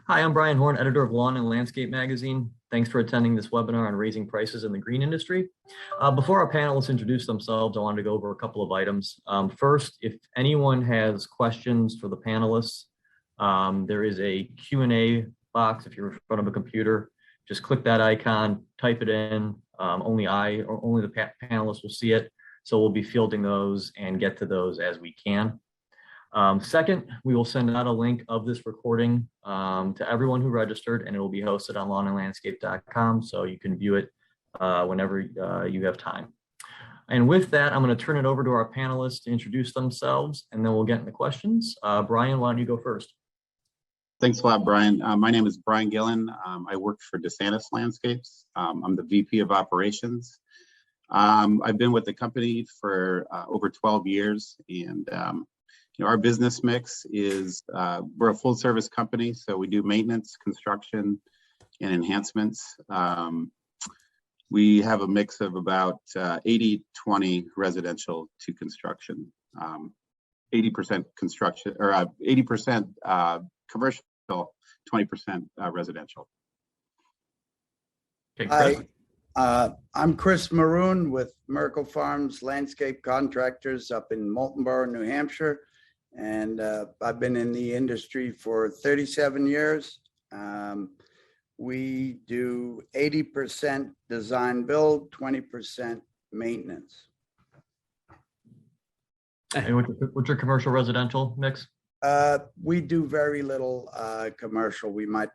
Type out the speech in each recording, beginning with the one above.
Hi, I'm Brian Horn, editor of Lawn and Landscape magazine. Thanks for attending this webinar on raising prices in the green industry. Before our panelists introduce themselves, I wanted to go over a couple of items. First, if anyone has questions for the panelists, there is a Q&A box if you're in front of a computer. Just click that icon, type it in. Only I or only the panelists will see it. So we'll be fielding those and get to those as we can. Second, we will send out a link of this recording to everyone who registered, and it will be hosted on lawnandlandscape.com, so you can view it whenever you have time. And with that, I'm going to turn it over to our panelists to introduce themselves, and then we'll get into questions. Brian, why don't you go first? Thanks a lot, Brian. My name is Bryan Gyllen. I work for DeSantis Landscapes. I'm the VP of Operations. I've been with the company for over 12 years, and our business mix is we're a full service company, so we do maintenance, construction, and enhancements. We have a mix of about 80-20 residential to construction, 80% construction or 80% commercial, 20% residential. Okay, Chris. Hi, I'm Chris Maroun with Merkle Farms Landscape Contractors up in Moultonborough, New Hampshire. And I've been in the industry for 37 years. We do 80% design build, 20% maintenance. And what's your commercial residential mix? We do very little commercial. We might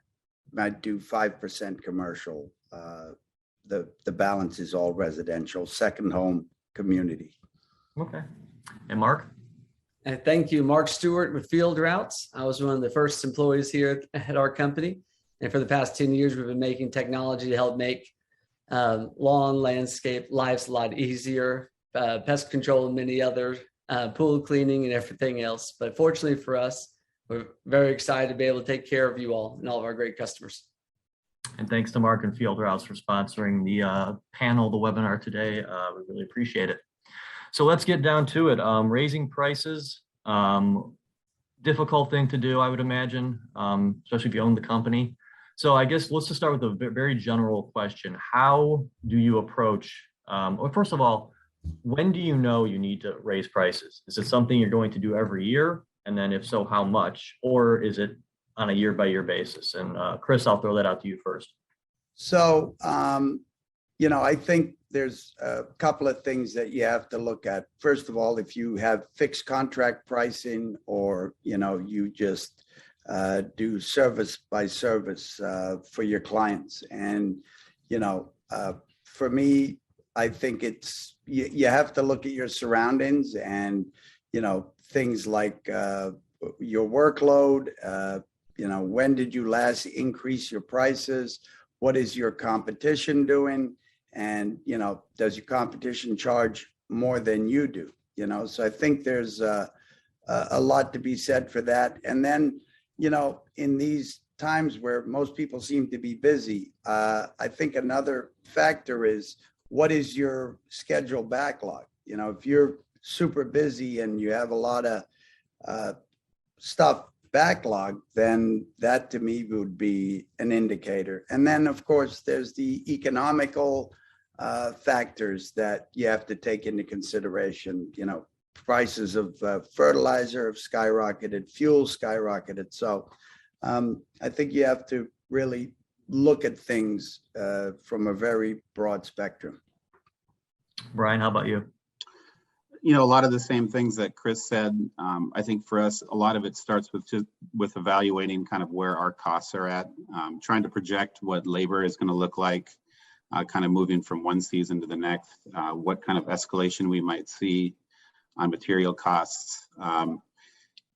do 5% commercial. The balance is all residential, second home community. Okay. And Mark? Thank you, Mark Stewart with Field Routes. I was one of the first employees here at our company. And for the past 10 years, we've been making technology to help make lawn, landscape lives a lot easier, pest control and many other, pool cleaning and everything else. But fortunately for us, we're very excited to be able to take care of you all and all of our great customers. And thanks to Mark and Field Routes for sponsoring the panel, the webinar today. We really appreciate it. So let's get down to it. Raising prices, difficult thing to do, I would imagine, especially if you own the company. So I guess let's just start with a very general question. How do you approach, well, first of all, when do you know you need to raise prices? Is it something you're going to do every year? And then if so, how much? Or is it on a year-by-year basis? And Chris, I'll throw that out to you first. So, I think there's a couple of things that you have to look at. First of all, if you have fixed contract pricing or, you just do service by service for your clients. And, for me, I think it's, you have to look at your surroundings and, things like your workload, when did you last increase your prices? What is your competition doing? And, does your competition charge more than you do? So I think there's a lot to be said for that. And then, in these times where most people seem to be busy, I think another factor is what is your schedule backlog? If you're super busy and you have a lot of stuff backlog, then that to me would be an indicator. And then, of course, there's the economical factors that you have to take into consideration. Prices of fertilizer have skyrocketed, fuel skyrocketed. So I think you have to really look at things from a very broad spectrum. Brian, how about you? A lot of the same things that Chris said. I think for us, a lot of it starts with evaluating kind of where our costs are at, trying to project what labor is going to look like, kind of moving from one season to the next, what kind of escalation we might see on material costs,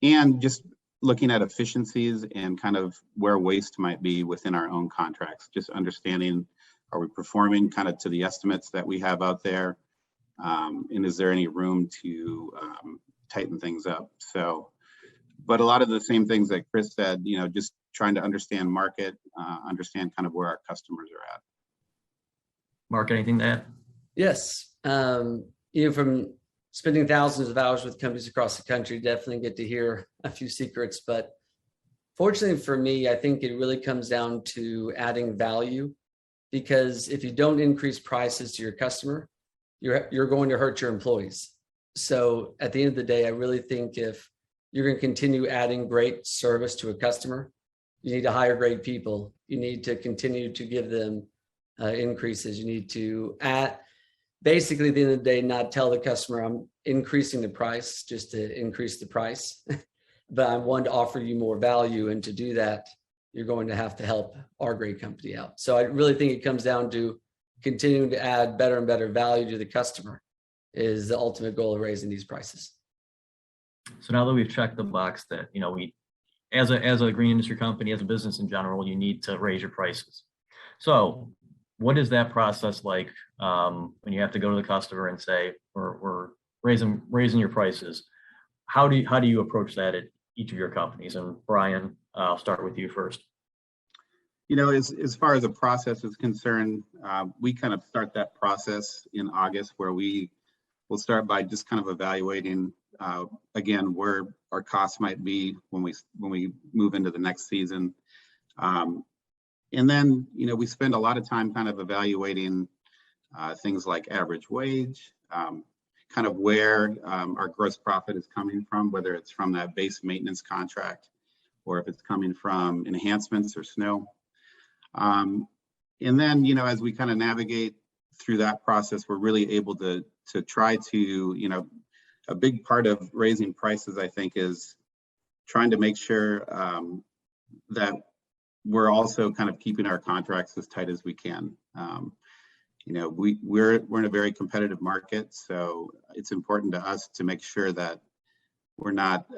and just looking at efficiencies and kind of where waste might be within our own contracts, just understanding, are we performing kind of to the estimates that we have out there? And is there any room to tighten things up? So, but a lot of the same things that Chris said, just trying to understand market, understand kind of where our customers are at. Mark, anything to add? Yes. From spending thousands of hours with companies across the country, definitely get to hear a few secrets, but Fortunately for me, I think it really comes down to adding value, because if you don't increase prices to your customer, you're going to hurt your employees. So at the end of the day, I really think if you're going to continue adding great service to a customer, you need to hire great people. You need to continue to give them increases. You need to basically, at the end of the day, not tell the customer I'm increasing the price just to increase the price, but I'm one to offer you more value. And to do that, you're going to have to help our great company out. So I really think it comes down to continuing to add better and better value to the customer is the ultimate goal of raising these prices. So now that we've checked the box that, we, as a green industry company, as a business in general, you need to raise your prices. So what is that process like when you have to go to the customer and say, we're raising your prices? How do you approach that at each of your companies? And Bryan, I'll start with you first. As far as the process is concerned, we kind of start that process in August, where we will start by just kind of evaluating again where our costs might be when we move into the next season. And then, we spend a lot of time kind of evaluating things like average wage, kind of where our gross profit is coming from, whether it's from that base maintenance contract or if it's coming from enhancements or snow. And then, as we kind of navigate through that process, we're really able to try to, a big part of raising prices, I think, is trying to make sure that we're also kind of keeping our contracts as tight as we can. We're in a very competitive market, so it's important to us to make sure that we're not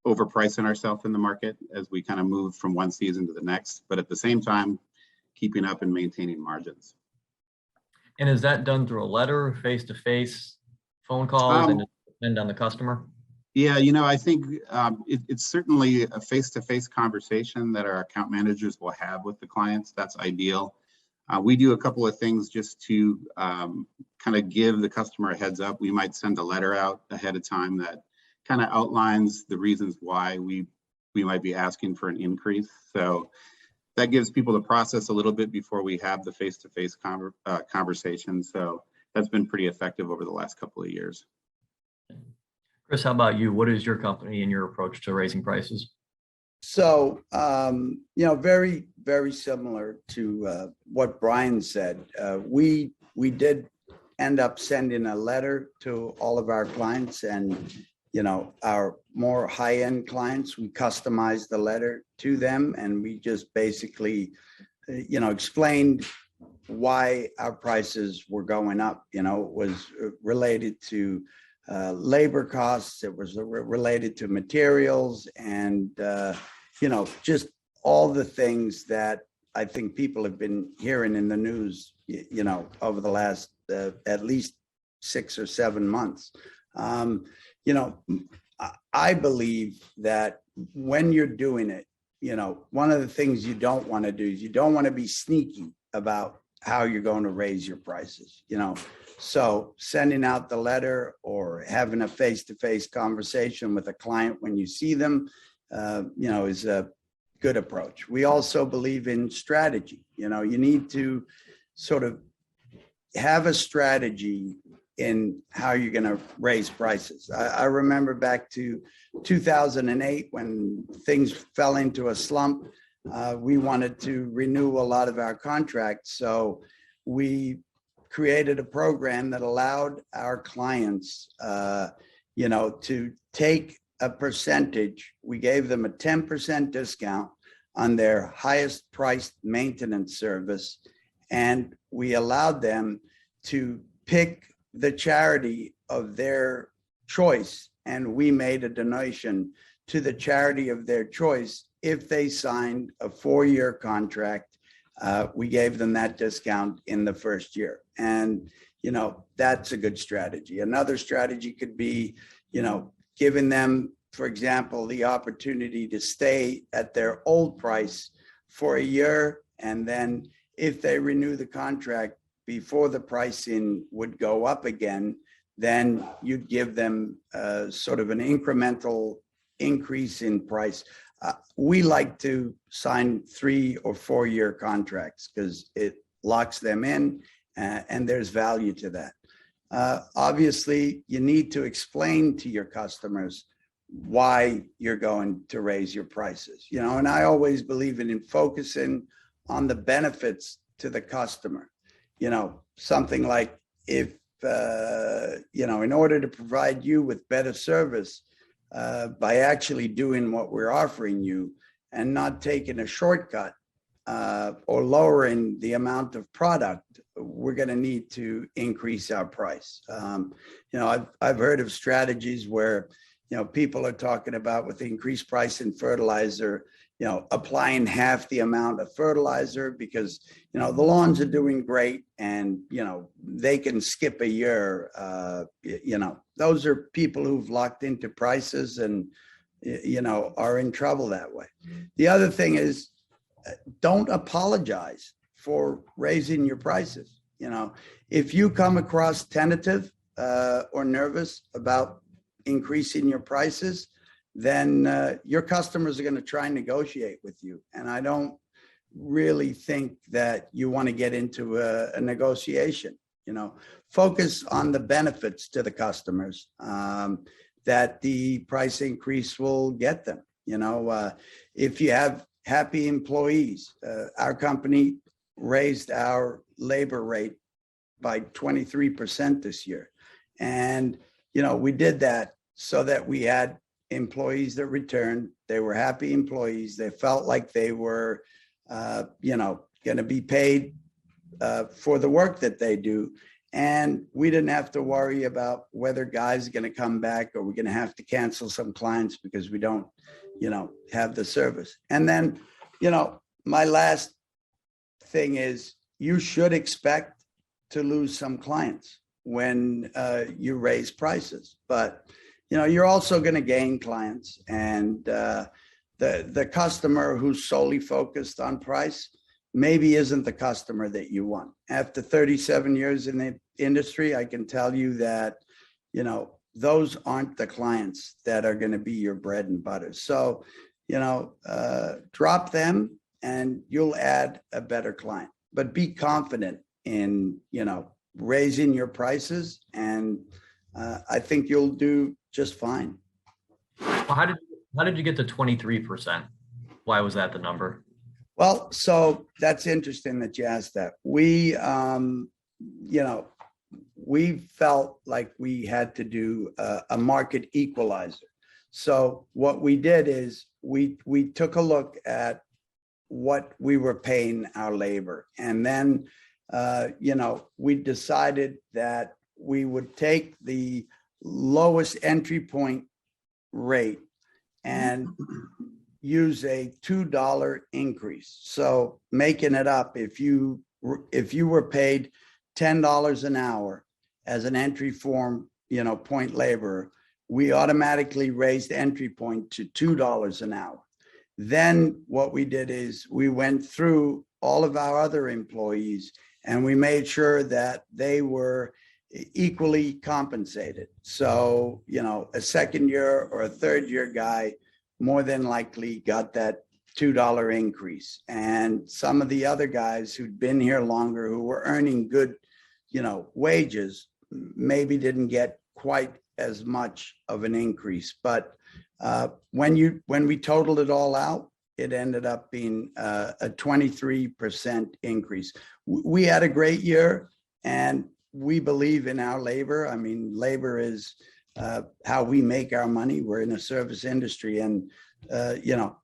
overpricing ourselves in the market as we kind of move from one season to the next, but at the same time, keeping up and maintaining margins. And is that done through a letter, face-to-face, phone calls, and it depend on the customer? Yeah, I think it's certainly a face-to-face conversation that our account managers will have with the clients. That's ideal. We do a couple of things just to kind of give the customer a heads up. We might send a letter out ahead of time that kind of outlines the reasons why we might be asking for an increase. So that gives people to process a little bit before we have the face-to-face conversation. So that's been pretty effective over the last couple of years. Chris, how about you? What is your company and your approach to raising prices? So, very, very similar to what Bryan said. We did end up sending a letter to all of our clients, and, our more high-end clients, we customized the letter to them, and we just basically, explained why our prices were going up. It was related to labor costs, it was related to materials, and just all the things that I think people have been hearing in the news, over the last at least 6 or 7 months. I believe that when you're doing it, one of the things you don't want to do is you don't want to be sneaky about how you're going to raise your prices. So sending out the letter or having a face-to-face conversation with a client when you see them, is a good approach. We also believe in strategy. You need to sort of have a strategy in how you're going to raise prices. I remember back to 2008 when things fell into a slump. We wanted to renew a lot of our contracts. So we created a program that allowed our clients, to take a percentage. We gave them a 10% discount on their highest priced maintenance service. And we allowed them to pick the charity of their choice. And we made a donation to the charity of their choice. If they signed a 4-year contract, we gave them that discount in the first year. And, that's a good strategy. Another strategy could be, giving them, for example, the opportunity to stay at their old price for a year. And then if they renew the contract before the pricing would go up again, then you'd give them sort of an incremental increase in price. We like to sign 3 or 4 year contracts because it locks them in, and there's value to that. Obviously, you need to explain to your customers why you're going to raise your prices, and I always believe in focusing on the benefits to the customer. Something like if, in order to provide you with better service, by actually doing what we're offering you and not taking a shortcut or lowering the amount of product, we're going to need to increase our price. I've heard of strategies where, people are talking about with increased price in fertilizer, applying half the amount of fertilizer because, the lawns are doing great and, they can skip a year. Those are people who've locked into prices and, are in trouble that way. The other thing is, don't apologize for raising your prices. If you come across tentative or nervous about increasing your prices, then your customers are going to try and negotiate with you. And I don't really think that you want to get into a negotiation. Focus on the benefits to the customers that the price increase will get them. If you have happy employees, our company raised our labor rate by 23% this year. And, we did that so that we had employees that returned. They were happy employees. They felt like they were, going to be paid for the work that they do. And we didn't have to worry about whether guys are going to come back or we're going to have to cancel some clients because we don't, have the service. And then, my last thing is you should expect to lose some clients when you raise prices, but you're also going to gain clients. And the customer who's solely focused on price maybe isn't the customer that you want. After 37 years in the industry, I can tell you that, those aren't the clients that are going to be your bread and butter. So, drop them and you'll add a better client, but be confident in, raising your prices. And I think you'll do just fine. Well, how did you get to 23%? Why was that the number? Well, so that's interesting that you asked that. We felt like we had to do a market equalizer. So what we did is we took a look at what we were paying our labor. And then, we decided that we would take the lowest entry point rate and use a $2 increase. So making it up, if you were paid $10 an hour as an entry form, point laborer, we automatically raised entry point to $2 an hour. Then what we did is we went through all of our other employees and we made sure that they were equally compensated. So, a second year or a third year guy more than likely got that $2 increase. And some of the other guys who'd been here longer, who were earning good, wages, maybe didn't get quite as much of an increase. But when we totaled it all out, it ended up being a 23% increase. We had a great year and we believe in our labor. I mean, labor is how we make our money. We're in a service industry and,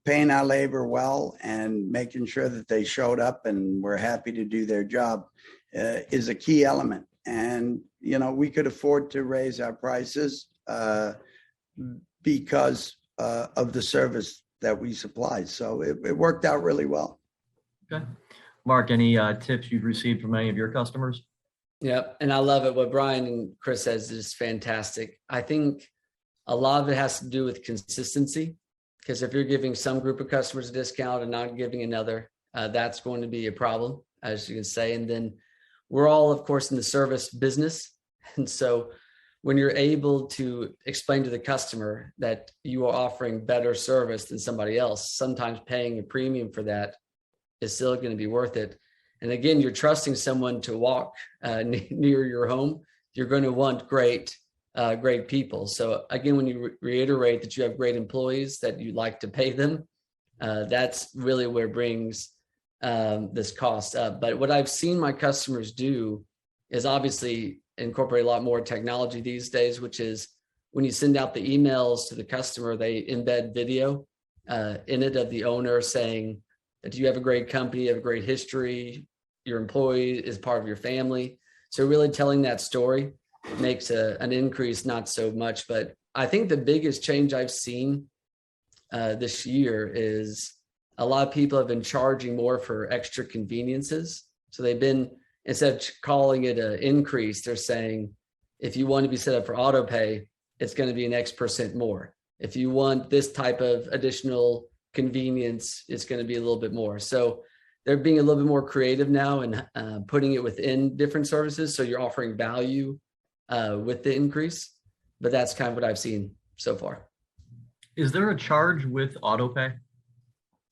paying our labor well and making sure that they showed up and were happy to do their job is a key element. And, we could afford to raise our prices because of the service that we supply. So it worked out really well. Okay. Mark, any tips you've received from any of your customers? Yep. And I love it. What Bryan and Chris says is fantastic. I think a lot of it has to do with consistency, because if you're giving some group of customers a discount and not giving another, that's going to be a problem, as you can say. And then we're all, of course, in the service business. And so when you're able to explain to the customer that you are offering better service than somebody else, sometimes paying a premium for that is still going to be worth it. And again, you're trusting someone to walk near your home. You're going to want great people. So again, when you reiterate that you have great employees, that you like to pay them, that's really where it brings this cost up. But what I've seen my customers do is obviously incorporate a lot more technology these days, which is when you send out the emails to the customer, they embed video in it of the owner saying that you have a great company, you have a great history, your employee is part of your family. So really telling that story makes an increase, not so much. But I think the biggest change I've seen this year is a lot of people have been charging more for extra conveniences. So they've been, instead of calling it an increase, they're saying, if you want to be set up for auto pay, it's going to be an X% more. If you want this type of additional convenience, it's going to be a little bit more. So they're being a little bit more creative now and putting it within different services. So you're offering value with the increase, but that's kind of what I've seen so far. Is there a charge with auto pay?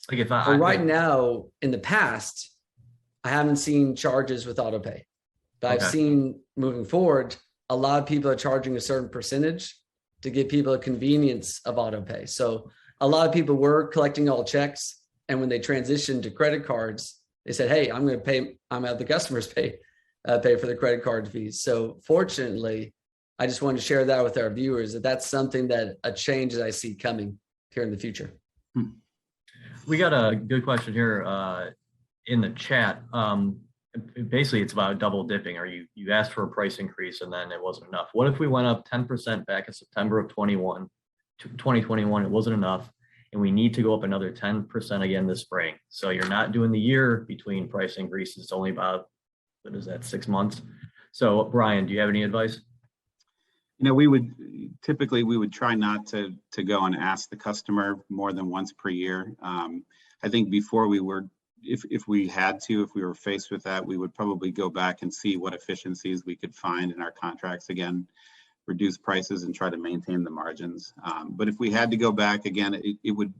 Like if Well, right now, in the past, I haven't seen charges with auto pay, but I've seen moving forward, a lot of people are charging a certain percentage to give people a convenience of auto pay. So a lot of people were collecting all checks, and when they transitioned to credit cards, they said, "Hey, I'm going to pay. I'm going to have the customers pay for the credit card fees." So fortunately, I just wanted to share that with our viewers, that that's something that a change that I see coming here in the future. We got a good question here in the chat. Basically, it's about double dipping. Or you asked for a price increase and then it wasn't enough. What if we went up 10% back in September of 2021? It wasn't enough, and we need to go up another 10% again this spring. So you're not doing the year between price increases. It's only about, what is that, 6 months? So Bryan, do you have any advice? You know, we would typically try not to go and ask the customer more than once per year. I think before we were, if we were faced with that, we would probably go back and see what efficiencies we could find in our contracts again, reduce prices and try to maintain the margins. But if we had to go back again, it would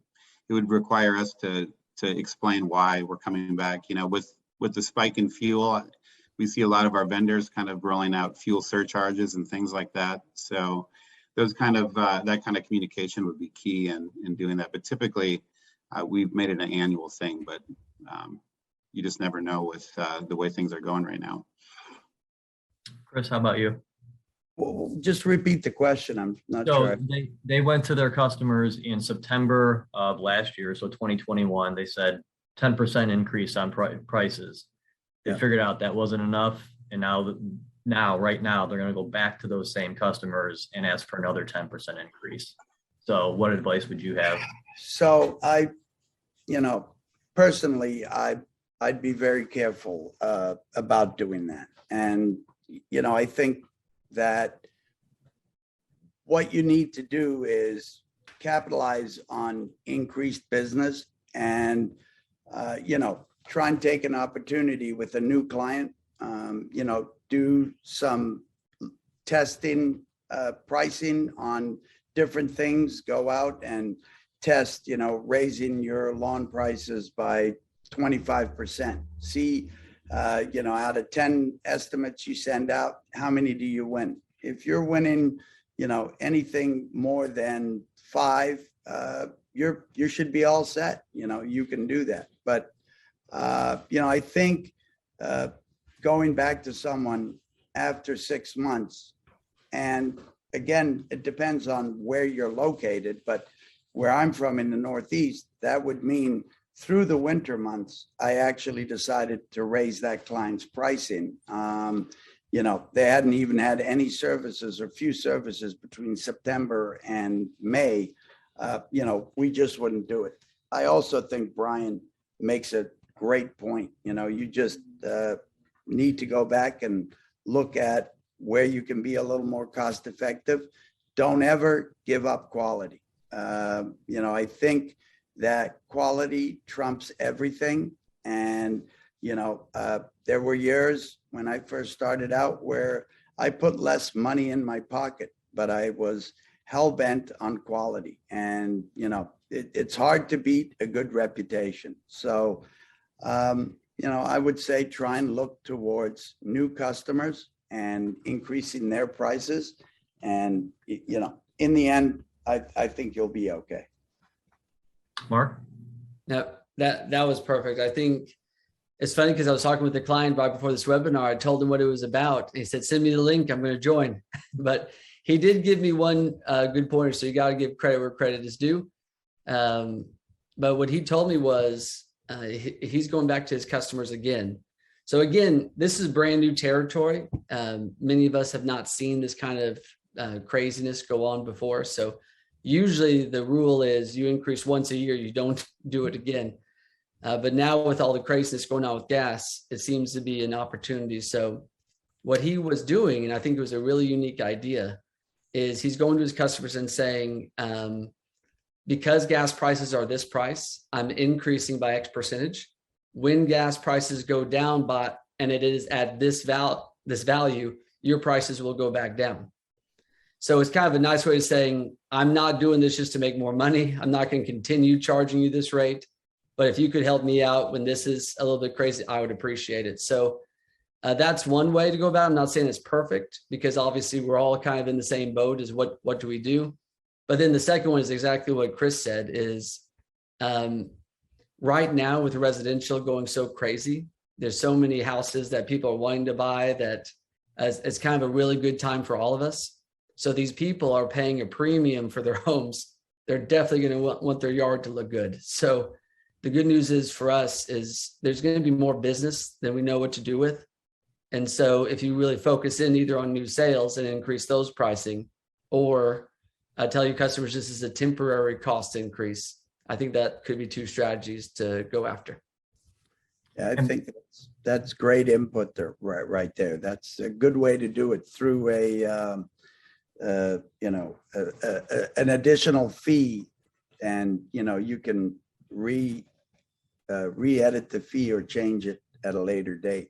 require us to explain why we're coming back. You know, with the spike in fuel, we see a lot of our vendors kind of rolling out fuel surcharges and things like that. So those kind of that kind of communication would be key in doing that. But typically, we've made it an annual thing. But you just never know with the way things are going right now. Chris, how about you? Well, just repeat the question. I'm not sure. They went to their customers in September of last year, so 2021. They said 10% increase on prices. They figured out that wasn't enough, and right now they're going to go back to those same customers and ask for another 10% increase. So what advice would you have? So personally, I'd be very careful about doing that. And, I think that what you need to do is capitalize on increased business and, try and take an opportunity with a new client, do some testing, pricing on different things, go out and test, raising your lawn prices by 25%. See, out of 10 estimates you send out, how many do you win? If you're winning, anything more than 5, you should be all set. You can do that. But I think going back to someone after 6 months, and again, it depends on where you're located, but where I'm from in the Northeast, that would mean through the winter months, I actually decided to raise that client's pricing. They hadn't even had any services or few services between September and May. We just wouldn't do it. I also think Bryan makes a great point. You just need to go back and look at where you can be a little more cost effective. Don't ever give up quality. I think that quality trumps everything. And, there were years when I first started out where I put less money in my pocket, but I was hell bent on quality. And, it's hard to beat a good reputation. So, I would say try and look towards new customers and increasing their prices. And, in the end, I think you'll be okay. Mark? No, that was perfect. I think it's funny because I was talking with the client right before this webinar. I told him what it was about. He said, send me the link. I'm going to join. But he did give me one good pointer. So you got to give credit where credit is due. But what he told me was he's going back to his customers again. So again, this is brand new territory. Many of us have not seen this kind of craziness go on before. So usually the rule is you increase once a year, you don't do it again. But now with all the craziness going on with gas, it seems to be an opportunity. So what he was doing, and I think it was a really unique idea, is he's going to his customers and saying, because gas prices are this price, I'm increasing by X percentage. When gas prices go down and it is at this value, your prices will go back down. So it's kind of a nice way of saying, I'm not doing this just to make more money. I'm not going to continue charging you this rate. But if you could help me out when this is a little bit crazy, I would appreciate it. So that's one way to go about it. I'm not saying it's perfect because obviously we're all kind of in the same boat as what do we do? But then the second one is exactly what Chris said is right now with residential going so crazy, there's so many houses that people are wanting to buy that it's kind of a really good time for all of us. So these people are paying a premium for their homes. They're definitely going to want their yard to look good. So the good news is for us is there's going to be more business than we know what to do with. And so if you really focus in either on new sales and increase those pricing or tell your customers this is a temporary cost increase, I think that could be two strategies to go after. Yeah, I think that's great input there, right there. That's a good way to do it through an additional fee, and you can re-edit the fee or change it at a later date.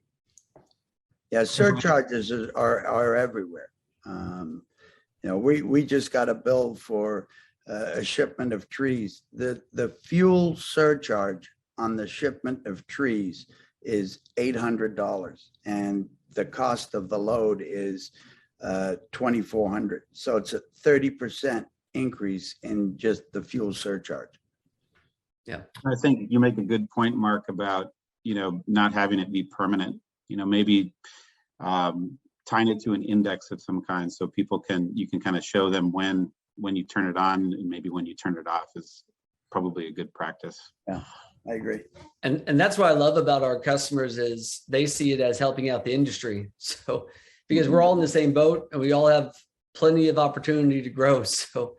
Yeah, surcharges are everywhere. We just got a bill for a shipment of trees. The fuel surcharge on the shipment of trees is $800, and the cost of the load is $2,400. So it's a 30% increase in just the fuel surcharge. Yeah, I think you make a good point, Mark, about not having it be permanent. Maybe tying it to an index of some kind, so you can kind of show them when you turn it on and maybe when you turn it off is probably a good practice. Yeah, I agree. And that's what I love about our customers is they see it as helping out the industry. So because we're all in the same boat and we all have plenty of opportunity to grow. So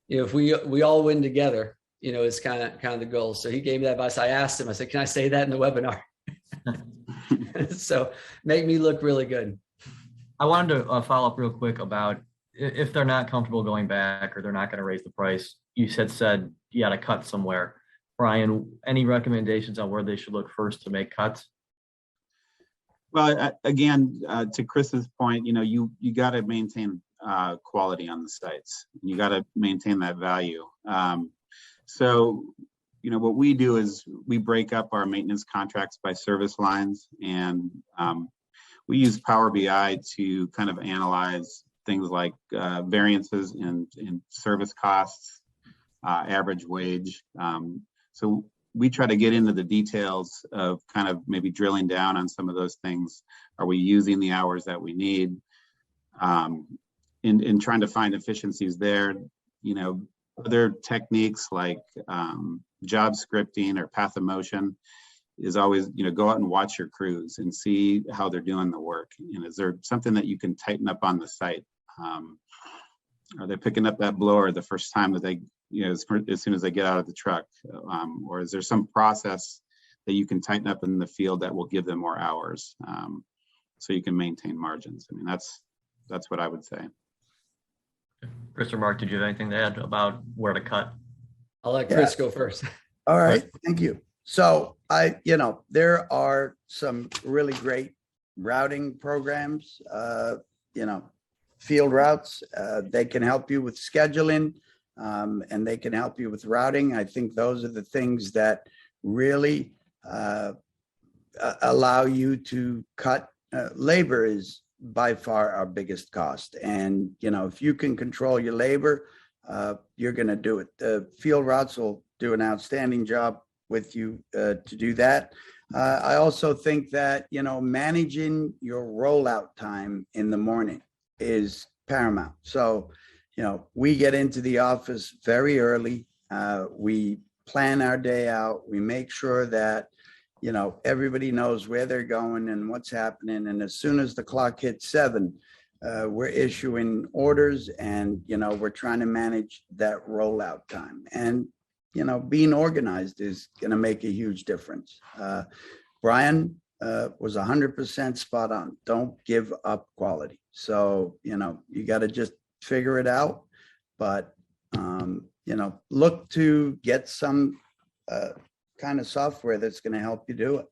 if we all win together, it's kind of the goal. So he gave me that advice. I asked him, I said, can I say that in the webinar? So make me look really good. I wanted to follow up real quick about if they're not comfortable going back or they're not going to raise the price. You said you got to cut somewhere. Bryan, any recommendations on where they should look first to make cuts? Well, again, to Chris's point, you got to maintain quality on the sites. You got to maintain that value. So, what we do is we break up our maintenance contracts by service lines, and we use Power BI to kind of analyze things like variances in service costs, average wage. So we try to get into the details of kind of maybe drilling down on some of those things. Are we using the hours that we need? In trying to find efficiencies there, other techniques like job scripting or path of motion is always, go out and watch your crews and see how they're doing the work. And is there something that you can tighten up on the site? Are they picking up that blower the first time that they, as soon as they get out of the truck? Or is there some process that you can tighten up in the field that will give them more hours so you can maintain margins? I mean, that's what I would say. Chris or Mark, did you have anything to add about where to cut? I'll let Chris go first. All right, thank you. So there are some really great routing programs. field routes. They can help you with scheduling, and they can help you with routing. I think those are the things that really allow you to cut. Labor is by far our biggest cost. And, if you can control your labor, you're going to do it. The field routes will do an outstanding job with you to do that. I also think that, managing your rollout time in the morning is paramount. So, we get into the office very early. We plan our day out. We make sure that, everybody knows where they're going and what's happening. And as soon as the clock hits 7, we're issuing orders and, we're trying to manage that rollout time. And, being organized is going to make a huge difference. Bryan was 100% spot on. Don't give up quality. So, you got to just figure it out. But, look to get some kind of software that's going to help you do it.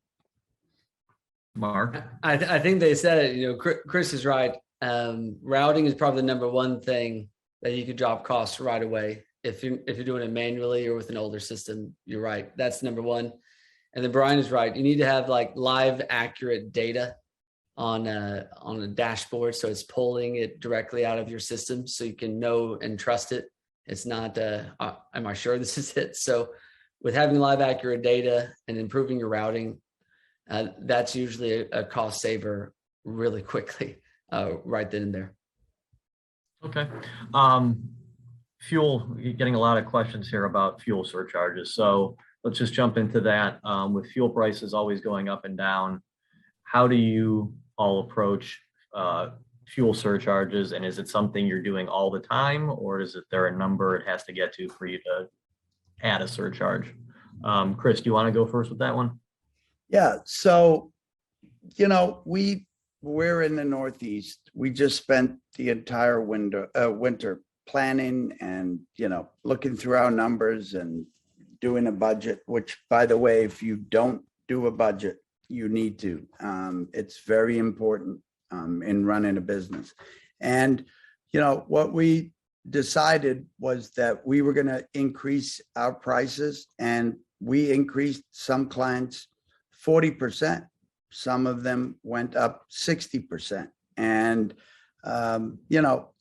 Mark? I think they said it, Chris is right. Routing is probably the number one thing that you could drop costs right away. If you're doing it manually or with an older system, you're right. That's number one. And then Bryan is right. You need to have like live accurate data on a dashboard. So it's pulling it directly out of your system so you can know and trust it. It's not, am I sure this is it? So with having live accurate data and improving your routing, that's usually a cost saver really quickly, right then and there. Okay. Fuel, getting a lot of questions here about fuel surcharges. So let's just jump into that. With fuel prices always going up and down, how do you all approach fuel surcharges? And is it something you're doing all the time, or is there a number it has to get to for you to add a surcharge? Chris, do you want to go first with that one? Yeah. So, we're in the Northeast. We just spent the entire winter planning and, looking through our numbers and doing a budget, which, by the way, if you don't do a budget, you need to. It's very important in running a business. And, what we decided was that we were going to increase our prices, and we increased some clients 40%. Some of them went up 60%. And,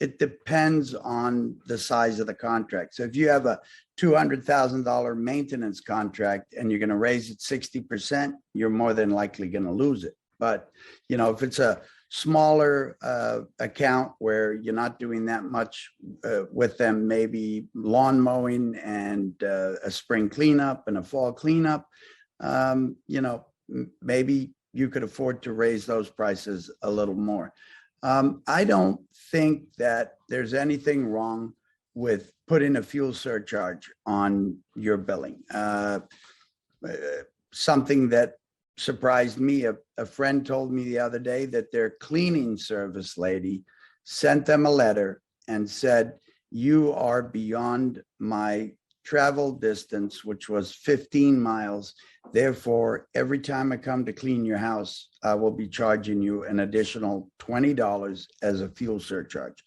it depends on the size of the contract. So if you have a $200,000 maintenance contract and you're going to raise it 60%, you're more than likely going to lose it. But, if it's a smaller account where you're not doing that much with them, maybe lawn mowing and a spring cleanup and a fall cleanup, maybe you could afford to raise those prices a little more. I don't think that there's anything wrong with putting a fuel surcharge on your billing. Something that surprised me, a friend told me the other day that their cleaning service lady sent them a letter and said, "You are beyond my travel distance, which was 15 miles. Therefore, every time I come to clean your house, I will be charging you an additional $20 as a fuel surcharge."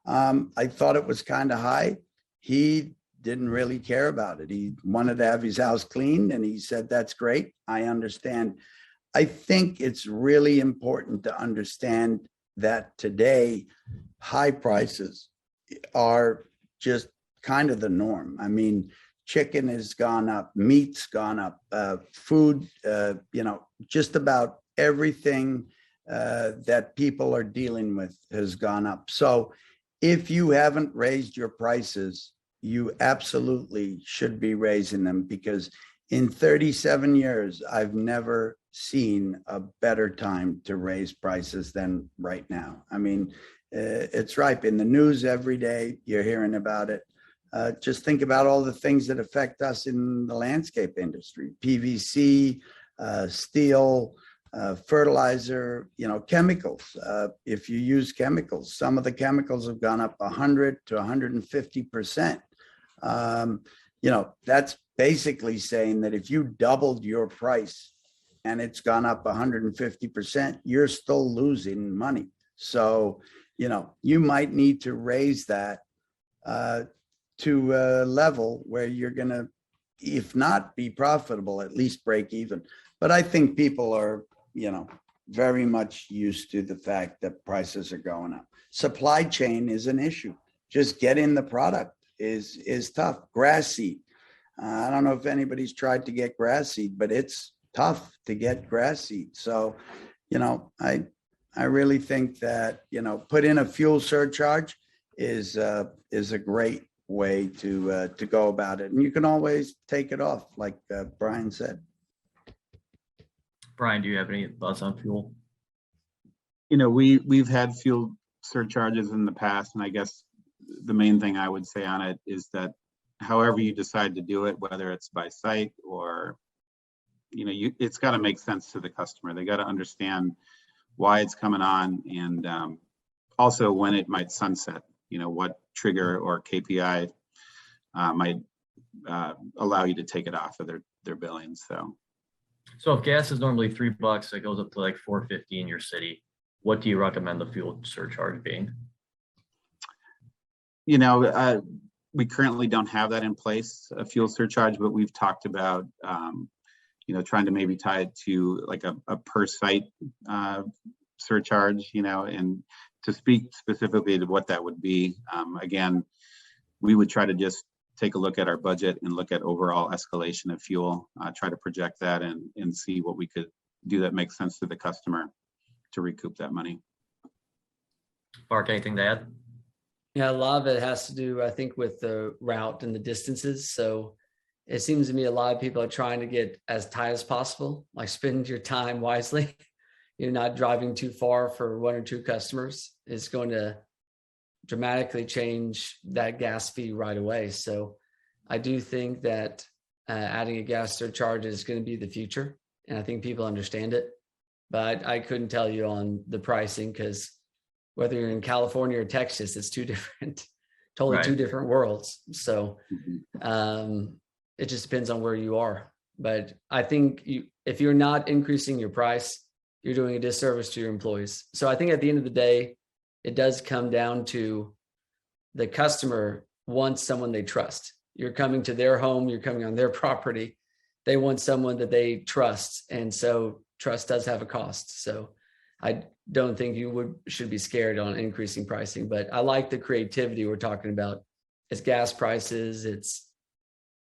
I thought it was kind of high. He didn't really care about it. He wanted to have his house cleaned, and he said, "That's great. I understand." I think it's really important to understand that today, high prices are just kind of the norm. I mean, chicken has gone up, meat's gone up, food, just about everything that people are dealing with has gone up. So if you haven't raised your prices, you absolutely should be raising them, because in 37 years, I've never seen a better time to raise prices than right now. I mean, it's ripe in the news every day. You're hearing about it. Just think about all the things that affect us in the landscape industry: PVC, steel, fertilizer, chemicals. If you use chemicals, some of the chemicals have gone up 100 to 150%. That's basically saying that if you doubled your price and it's gone up 150%, you're still losing money. So, you might need to raise that to a level where you're going to, if not be profitable, at least break even. But I think people are, very much used to the fact that prices are going up. Supply chain is an issue. Just getting the product is tough. Grass seed. I don't know if anybody's tried to get grass seed, but it's tough to get grass seed. So, I really think that, put in a fuel surcharge is a great way to go about it. And you can always take it off, like Bryan said. Bryan, do you have any thoughts on fuel? We've had fuel surcharges in the past, and I guess the main thing I would say on it is that however you decide to do it, whether it's by site or, it's got to make sense to the customer. They got to understand why it's coming on, and also when it might sunset, what trigger or KPI might allow you to take it off of their billing. So if gas is normally $3, it goes up to like $4.50 in your city. What do you recommend the fuel surcharge being? We currently don't have that in place, a fuel surcharge, but we've talked about, trying to maybe tie it to like a per site surcharge, and to speak specifically to what that would be. Again, we would try to just take a look at our budget and look at overall escalation of fuel, try to project that and see what we could do that makes sense to the customer to recoup that money. Mark, anything to add? Yeah, a lot of it has to do, I think, with the route and the distances. So it seems to me a lot of people are trying to get as tight as possible, like spend your time wisely. You're not driving too far for one or two customers. It's going to dramatically change that gas fee right away. So I do think that adding a gas surcharge is going to be the future. And I think people understand it. But I couldn't tell you on the pricing, because whether you're in California or Texas, it's two different, totally two different worlds. So it just depends on where you are. But I think if you're not increasing your price, you're doing a disservice to your employees. So I think at the end of the day, it does come down to the customer wants someone they trust. You're coming to their home, you're coming on their property. They want someone that they trust. And so trust does have a cost. So I don't think you should be scared on increasing pricing, but I like the creativity we're talking about. It's gas prices, it's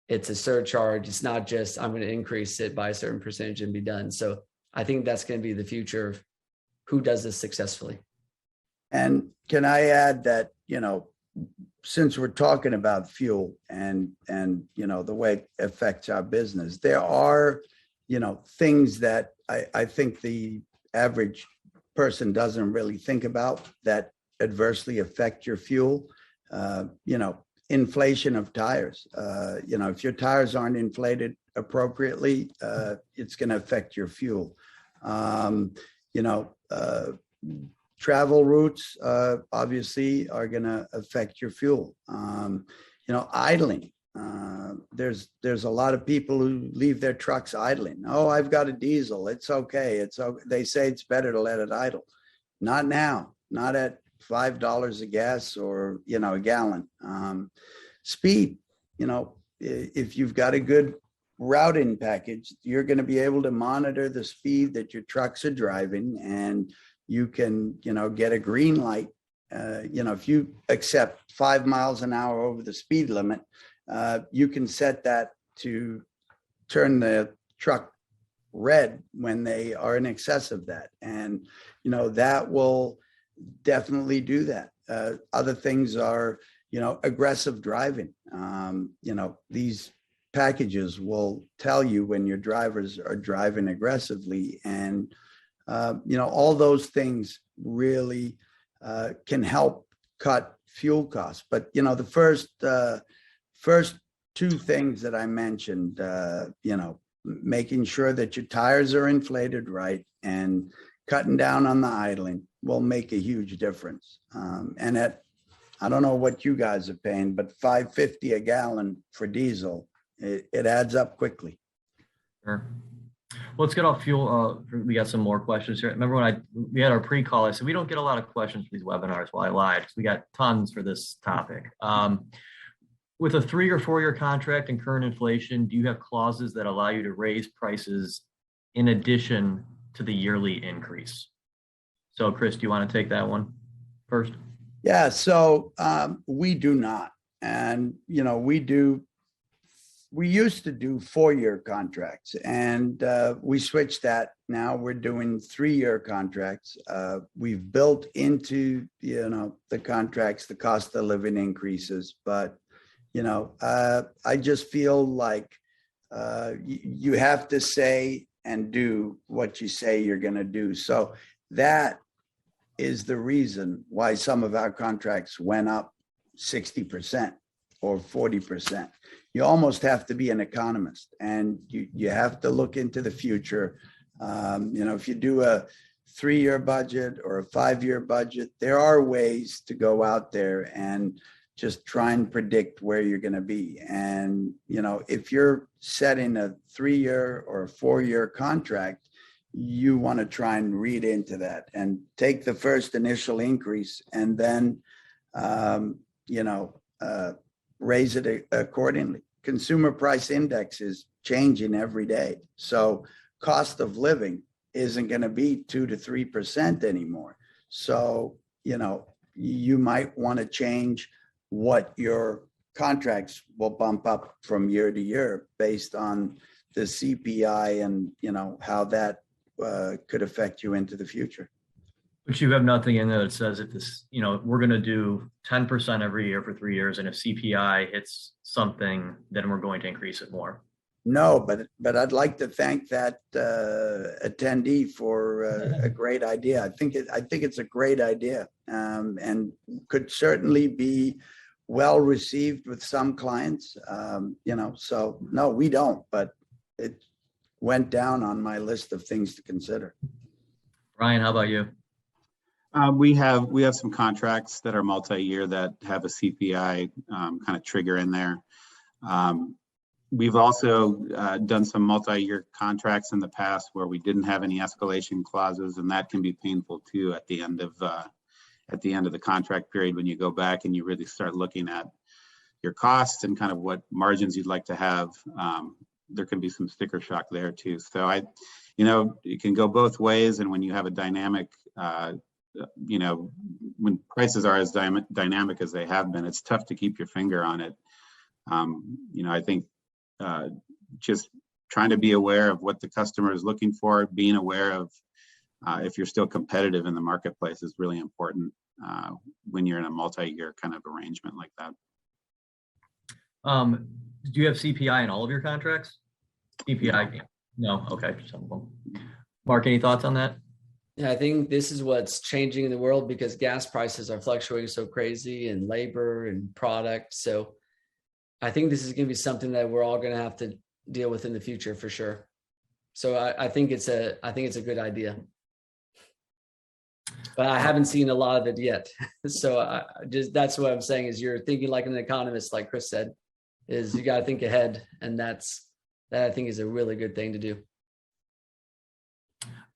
a surcharge. It's not just I'm going to increase it by a certain percentage and be done. So I think that's going to be the future of who does this successfully. And can I add that, since we're talking about fuel and the way it affects our business, there are, things that I think the average person doesn't really think about that adversely affect your fuel. Inflation of tires. If your tires aren't inflated appropriately, it's going to affect your fuel. Travel routes obviously are going to affect your fuel. Idling. There's a lot of people who leave their trucks idling. Oh, I've got a diesel. It's okay. They say it's better to let it idle. Not now. Not at $5 a gas or a gallon. Speed. If you've got a good routing package, you're going to be able to monitor the speed that your trucks are driving, and you can, get a green light. If you accept 5 miles an hour over the speed limit, you can set that to turn the truck red when they are in excess of that. And, that will definitely do that. Other things are, aggressive driving. These packages will tell you when your drivers are driving aggressively, and all those things really can help cut fuel costs. But the first two things that I mentioned, making sure that your tires are inflated right and cutting down on the idling will make a huge difference. And I don't know what you guys are paying, but $5.50 a gallon for diesel, it adds up quickly. Sure. Let's get off fuel. We got some more questions here. Remember when we had our pre-call, I said, we don't get a lot of questions for these webinars. Well, I lied. We got tons for this topic. With a 3 or 4 year contract and current inflation, do you have clauses that allow you to raise prices in addition to the yearly increase? So Chris, do you want to take that one first? Yeah, so we do not. And, we used to do 4-year contracts, and we switched that. Now we're doing 3-year contracts. We've built into, the contracts, the cost of living increases, but, I just feel like you have to say and do what you say you're going to do. So that is the reason why some of our contracts went up 60% or 40%. You almost have to be an economist, and you have to look into the future. If you do a 3-year budget or a 5-year budget, there are ways to go out there and just try and predict where you're going to be. And, if you're setting a 3-year or a 4-year contract, you want to try and read into that and take the first initial increase and then, raise it accordingly. Consumer price index is changing every day. So cost of living isn't going to be 2 to 3% anymore. So, you might want to change what your contracts will bump up from year to year based on the CPI and, how that could affect you into the future. But you have nothing in there that says if this, we're going to do 10% every year for 3 years, and if CPI hits something, then we're going to increase it more. No, but I'd like to thank that attendee for a great idea. I think it's a great idea, and could certainly be well received with some clients. So no, we don't, but it went down on my list of things to consider. Bryan, how about you? We have some contracts that are multi-year that have a CPI kind of trigger in there. We've also done some multi-year contracts in the past where we didn't have any escalation clauses, and that can be painful too at the end of the contract period when you go back and you really start looking at your costs and kind of what margins you'd like to have. There can be some sticker shock there too. So it can go both ways, and when you have a dynamic when prices are as dynamic as they have been, it's tough to keep your finger on it. I think just trying to be aware of what the customer is looking for, being aware of if you're still competitive in the marketplace is really important when you're in a multi-year kind of arrangement like that. Do you have CPI in all of your contracts? CPI? No. Okay. Mark, any thoughts on that? Yeah, I think this is what's changing in the world because gas prices are fluctuating so crazy, and labor and product. So I think this is going to be something that we're all going to have to deal with in the future for sure. So I think it's a good idea, but I haven't seen a lot of it yet. So that's what I'm saying is you're thinking like an economist, like Chris said, is you got to think ahead, and that I think is a really good thing to do.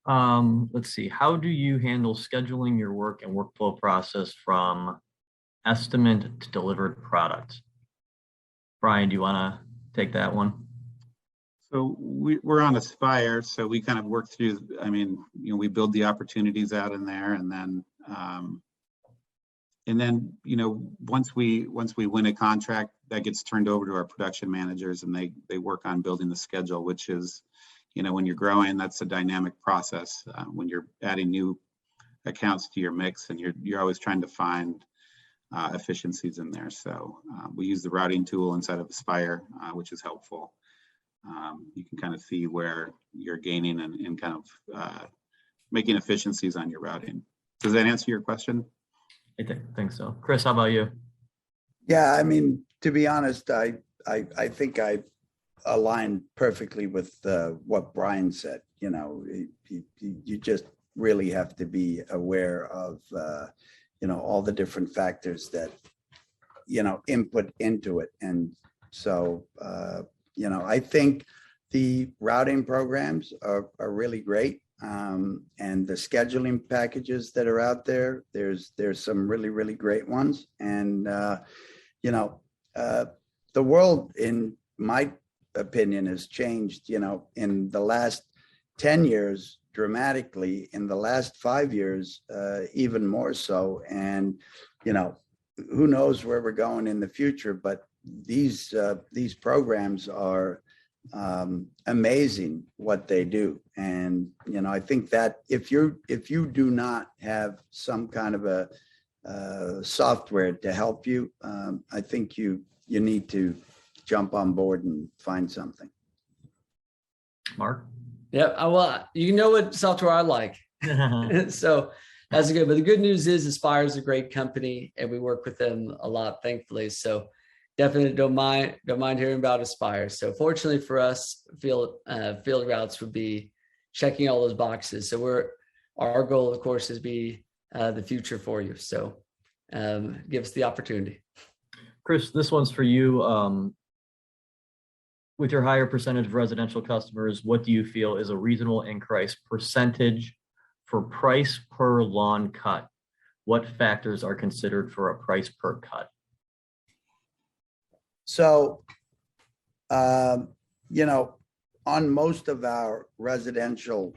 Let's see. How do you handle scheduling your work and workflow process from estimate to delivered product? Bryan, do you want to take that one? So we're on Aspire, so we kind of work through. We build the opportunities out in there, and then once we win a contract, that gets turned over to our production managers, and they work on building the schedule, which is. When you're growing, that's a dynamic process. When you're adding new accounts to your mix, and you're always trying to find efficiencies in there. So we use the routing tool inside of Aspire, which is helpful. You can kind of see where you're gaining and kind of making efficiencies on your routing. Does that answer your question? I think so. Chris, how about you? Yeah, to be honest, I think I align perfectly with what Bryan said. You just really have to be aware of all the different factors that input into it. And so I think The routing programs are really great. And the scheduling packages that are out there, there's some really great ones. And, you know, the world, in my opinion, has changed, you know, in the last 10 years dramatically, in the last 5 years, even more so. And, you know, who knows where we're going in the future, but these programs are amazing what they do. And, you know, I think that if you do not have some kind of a software to help you, I think you need to jump on board and find something. Mark? Yeah, well, you know what software I like. So that's good. But the good news is Aspire is a great company and we work with them a lot, thankfully. So definitely don't mind hearing about Aspire. So fortunately for us, field routes would be checking all those boxes. So our goal, of course, is be the future for you. So give us the opportunity. Chris, this one's for you. With your higher percentage of residential customers, what do you feel is a reasonable increase percentage for price per lawn cut? What factors are considered for a price per cut? So, you know, on most of our residential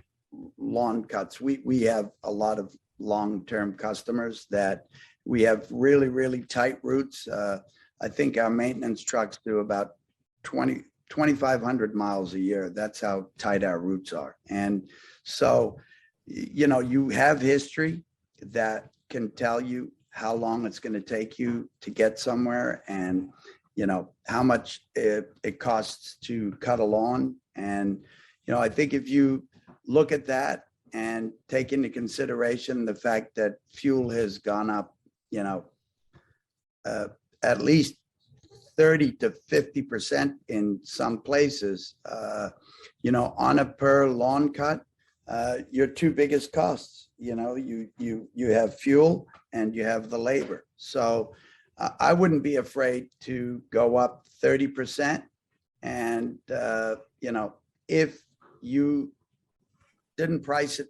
lawn cuts, we have a lot of long-term customers that we have really tight routes. I think our maintenance trucks do about 2,500 miles a year. That's how tight our routes are. And so, you know, you have history that can tell you how long it's going to take you to get somewhere, and, you know, how much it costs to cut a lawn. And, you know, I think if you look at that and take into consideration the fact that fuel has gone up, you know, at least 30 to 50% in some places, you know, on a per lawn cut, your two biggest costs, you know, you have fuel and you have the labor. So I wouldn't be afraid to go up 30%. And, you know, if you didn't price it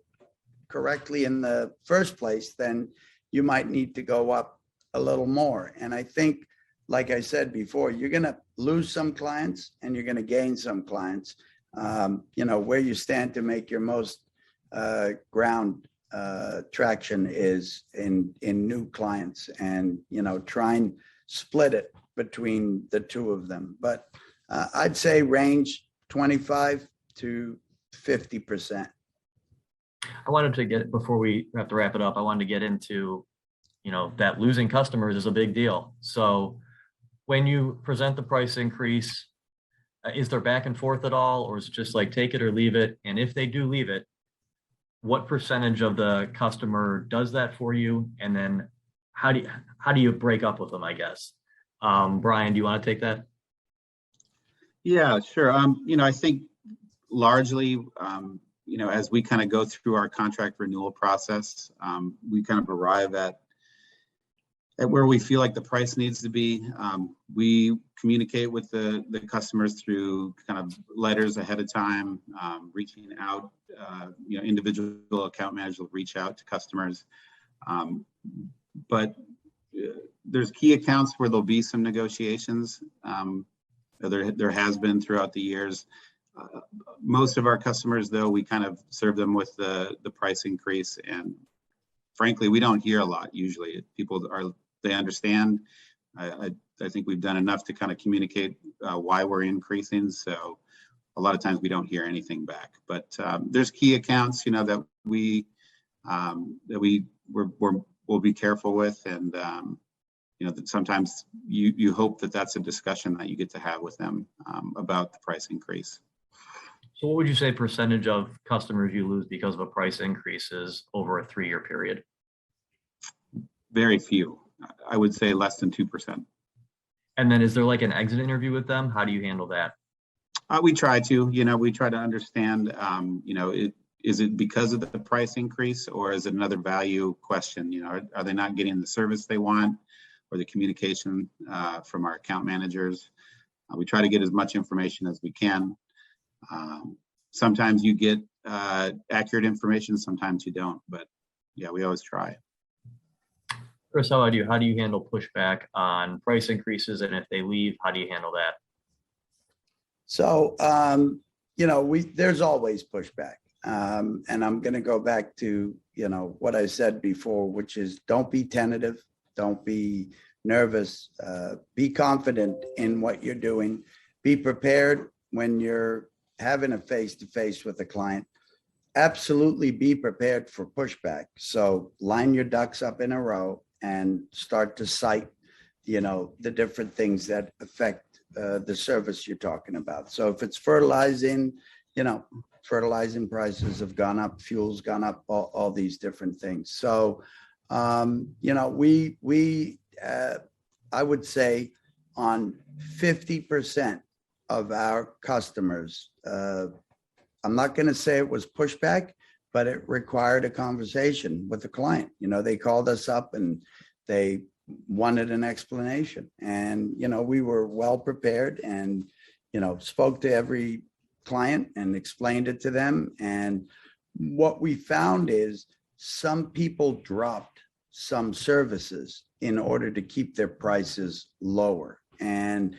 correctly in the first place, then you might need to go up a little more. And I think, like I said before, you're going to lose some clients and you're going to gain some clients. You know, where you stand to make your most ground traction is in new clients, and, you know, try and split it between the two of them. But I'd say range 25 to 50%. I wanted to get, before we have to wrap it up, I wanted to get into, you know, that losing customers is a big deal. So when you present the price increase, is there back and forth at all, or is it just like take it or leave it? And if they do leave it, what percentage of the customer does that for you? And then how do you break up with them, I guess? Bryan, do you want to take that? Yeah, sure. You know, I think largely, you know, as we kind of go through our contract renewal process, we kind of arrive at where we feel like the price needs to be. We communicate with the customers through kind of letters ahead of time, reaching out, you know, individual account managers will reach out to customers. But there's key accounts where there'll be some negotiations. There has been throughout the years. Most of our customers, though, we kind of serve them with the price increase, and frankly, we don't hear a lot usually. They understand. I think we've done enough to kind of communicate why we're increasing. So a lot of times we don't hear anything back. But there's key accounts, you know, that we'll be careful with, and you know, that sometimes you hope that that's a discussion that you get to have with them about the price increase. So what would you say percentage of customers you lose because of a price increase is over a 3-year period? Very few. I would say less than 2%. And then is there like an exit interview with them? How do you handle that? We try to, you know, we try to understand, you know, is it because of the price increase, or is it another value question? You know, are they not getting the service they want, or the communication from our account managers? We try to get as much information as we can. Sometimes you get accurate information, sometimes you don't, but yeah, we always try. Chris, how about you? How do you handle pushback on price increases? And if they leave, how do you handle that? So, there's always pushback. And I'm going to go back to, what I said before, which is don't be tentative, don't be nervous, be confident in what you're doing, be prepared when you're having a face-to-face with a client. Absolutely be prepared for pushback. So line your ducks up in a row and start to cite, the different things that affect the service you're talking about. So if it's fertilizing, fertilizing prices have gone up, fuel's gone up, all these different things. So, I would say on 50% of our customers, I'm not going to say it was pushback, but it required a conversation with the client. They called us up and they wanted an explanation, and, we were well prepared and, spoke to every client and explained it to them. And what we found is some people dropped some services in order to keep their prices lower. And,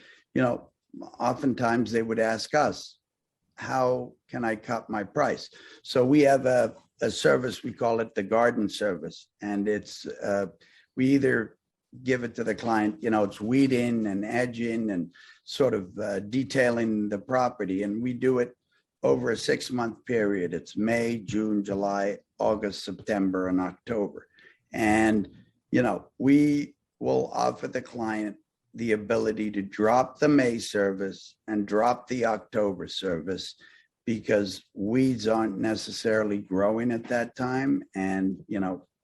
oftentimes they would ask us, how can I cut my price? So we have a service, we call it the garden service. And it's, we either give it to the client, it's weeding and edging and sort of detailing the property. And we do it over a 6-month period. It's May, June, July, August, September, and October. And, we will offer the client the ability to drop the May service and drop the October service because weeds aren't necessarily growing at that time. And,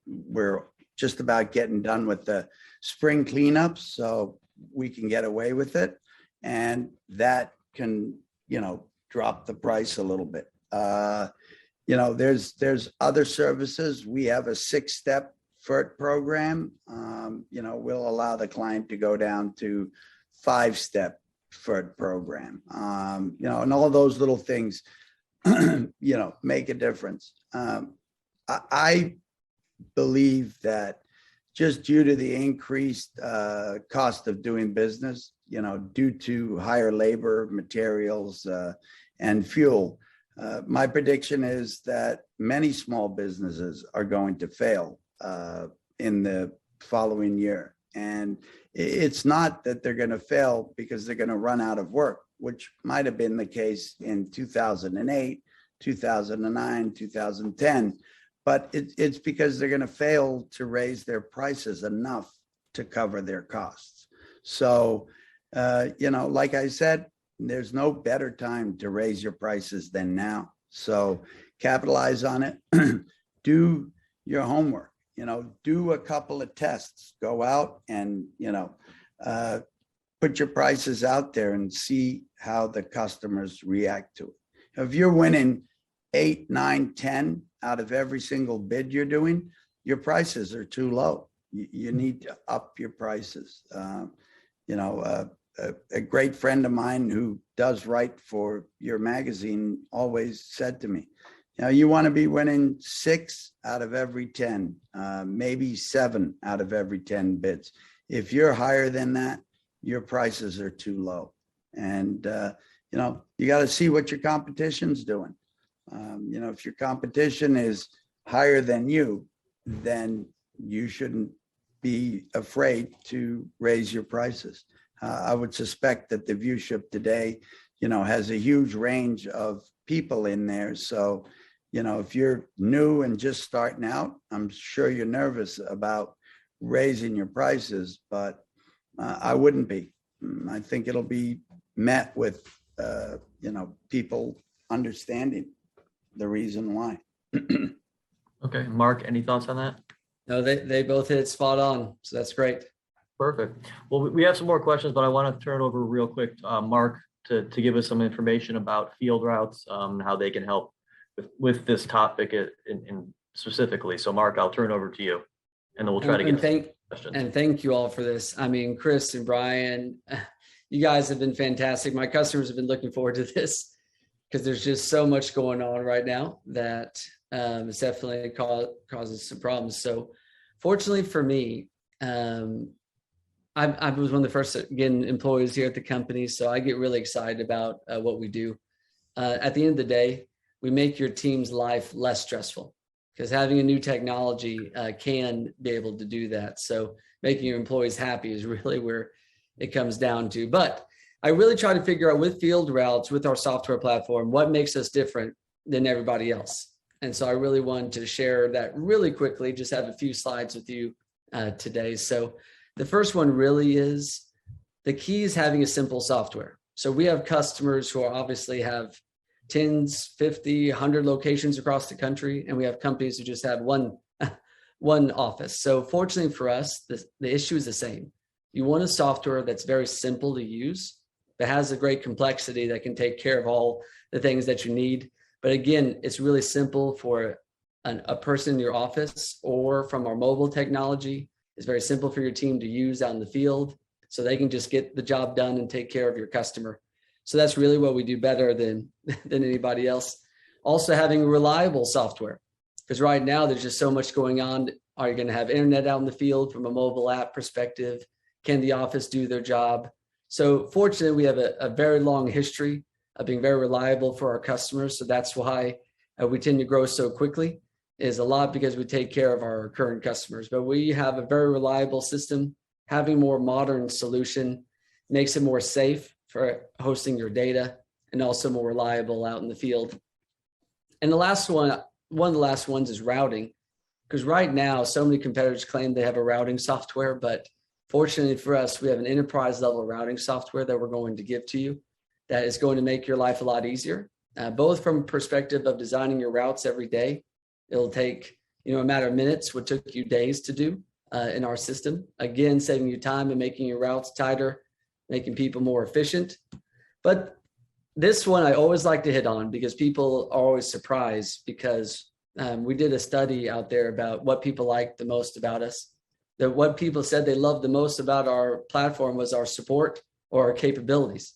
we're just about getting done with the spring cleanups, so we can get away with it. And that can, drop the price a little bit. There's other services. We have a 6-step FERT program. We'll allow the client to go down to 5-step FERT program. And all those little things, make a difference. I believe that just due to the increased cost of doing business, due to higher labor, materials, and fuel, my prediction is that many small businesses are going to fail in the following year. And it's not that they're going to fail because they're going to run out of work, which might have been the case in 2008, 2009, 2010. But it's because they're going to fail to raise their prices enough to cover their costs. So, like I said, there's no better time to raise your prices than now. So capitalize on it. Do your homework, do a couple of tests, go out and, put your prices out there and see how the customers react to it. If you're winning 8, 9, 10 out of every single bid you're doing, your prices are too low. You need to up your prices. A great friend of mine who does write for your magazine always said to me, you want to be winning 6 out of every 10, maybe 7 out of every 10 bids. If you're higher than that, your prices are too low. And, you got to see what your competition's doing. If your competition is higher than you, then you shouldn't be afraid to raise your prices. I would suspect that the viewership today, has a huge range of people in there. So, if you're new and just starting out, I'm sure you're nervous about raising your prices, but I wouldn't be. I think it'll be met with, people understanding the reason why. Okay, Mark, any thoughts on that? No, they both hit it spot on. So that's great. Perfect. Well, we have some more questions, but I want to turn it over real quick, Mark, to give us some information about field routes, how they can help with this topic in specifically. So, Mark, I'll turn it over to you, and then we'll try to get questions. And thank you all for this. I mean, Chris and Bryan, you guys have been fantastic. My customers have been looking forward to this. because there's just so much going on right now that it's definitely causes some problems. So fortunately for me, I was one of the first, again, employees here at the company. So I get really excited about what we do. At the end of the day, we make your team's life less stressful, because having a new technology can be able to do that. So making your employees happy is really where it comes down to. But I really try to figure out with Field Routes, with our software platform, what makes us different than everybody else. And so I really wanted to share that really quickly, just have a few slides with you today. So the first one really is, the key is having a simple software. So we have customers who obviously have tens, 50, 100 locations across the country, and we have companies who just have one office. So fortunately for us, the issue is the same. You want a software that's very simple to use, that has a great complexity, that can take care of all the things that you need. But again, it's really simple for a person in your office, or from our mobile technology. It's very simple for your team to use out in the field, so they can just get the job done and take care of your customer. So that's really what we do better than anybody else. Also having reliable software, because right now there's just so much going on. Are you going to have internet out in the field from a mobile app perspective? Can the office do their job? So fortunately, we have a very long history of being very reliable for our customers. So that's why we tend to grow so quickly, is a lot because we take care of our current customers. But we have a very reliable system. Having a more modern solution makes it more safe for hosting your data, and also more reliable out in the field. And the last one of the last ones is routing, because right now so many competitors claim they have a routing software, but fortunately for us, we have an enterprise level routing software that we're going to give to you that is going to make your life a lot easier, both from a perspective of designing your routes every day. It'll take, a matter of minutes, what took you days to do in our system. Again, saving you time and making your routes tighter, making people more efficient. But this one I always like to hit on, because people are always surprised, because we did a study out there about what people liked the most about us. That what people said they loved the most about our platform was our support or our capabilities.